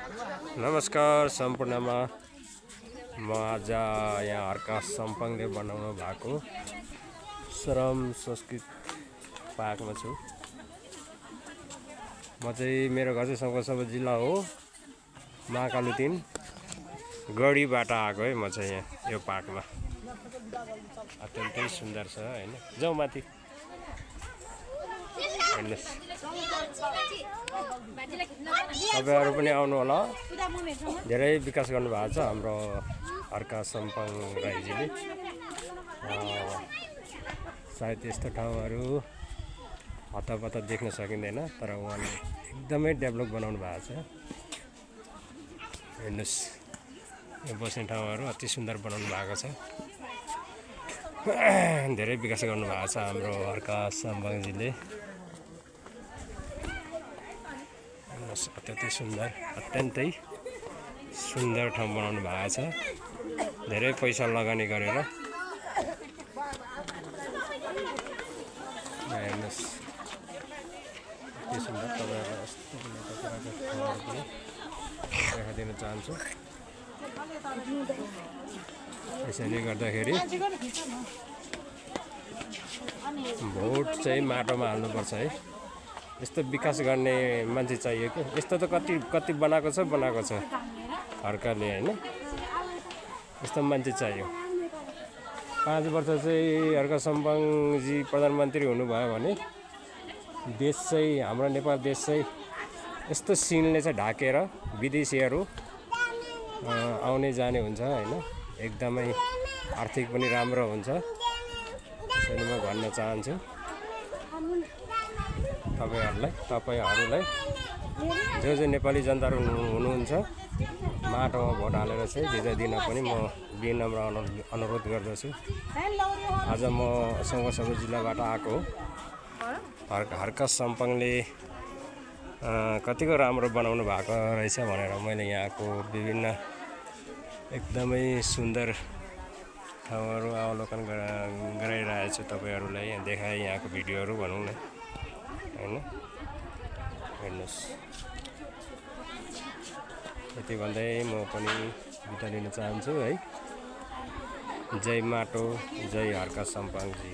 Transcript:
नमस्कार सम्पूर्णमा म आज यहाँ हर्का सम्पङले बनाउनु भएको श्रम संस्कृत पार्कमा छु। म चाहिँ मेरो घर चाहिँ शङ्करसभा जिल्ला हो, महाकाली 3 गढीबाट आएको है। म चाहिँ यहाँ यो पार्कमा अत्यन्तै सुन्दर छ हैन। जाउँ माथि हेर्नुस्, तपाईहरु पनि आउनु होला। धेरै विकास गर्नु भएको छ हाम्रो हर्का सम्पङ राईजीले। सायद यस्तो ठाउँहरू हतपत देख्न सकिँदैन, तर उहाँले एकदमै डेभलप बनाउनु भएको छ। हेर्नुस्, यो बस्ने ठाउँहरू अति सुन्दर बनाउनु भएको छ। धेरै विकास गर्नु भएको छ हाम्रो हर्का सम्पङजीले। अत्यन्तै सुन्दर ठाउँ बनाउनु भएको छ, धेरै पैसा लगानी गरेर। हेर्नुस्, के सुन्दर। तपाईहरुलाई यस्तो देखाइदिन चाहन्छु। यसैले गर्दाखेरि भोट चाहिँ माटोमा हाल्नुपर्छ है। यस्तो विकास गर्ने मान्छे चाहियो कि। यस्तो त कति बनाएको छ हर्काले हैन। यस्तो मान्छे चाहियो। 5 वर्ष चाहिँ हर्का सम्पङजी प्रधानमन्त्री हुनुभयो भने देश चाहिँ, हाम्रो नेपाल देश चाहिँ यस्तो सिनले चाहिँ ढाकेर विदेशीहरू आउने जाने हुन्छ हैन। एकदमै आर्थिक पनि राम्रो हुन्छ। त्यसैले म भन्न चाहन्छु तपाईहरुलाई जो नेपाली जनताहरु हुनुहुन्छ, माटोमा भोट हालेर चाहिँ जिताइ दिन पनि म विनम्र अनुरोध गर्दछु। आज म शङ्करसभा जिल्लाबाट आएको हो। हर्का सम्पङले कतिको राम्रो बनाउनु भएको रहेछ भनेर मैले यहाँको विभिन्न एकदमै सुन्दर ठाउँहरू अवलोकन गराइरहेको छु। तपाईहरुलाई देखाएँ यहाँको भिडियोहरू भनौँ न हैन। हेर्नुस्, यति भन्दै म पनि बिदा लिन चाहन्छु है। जय माटो, जय हर्का सम्पङजी।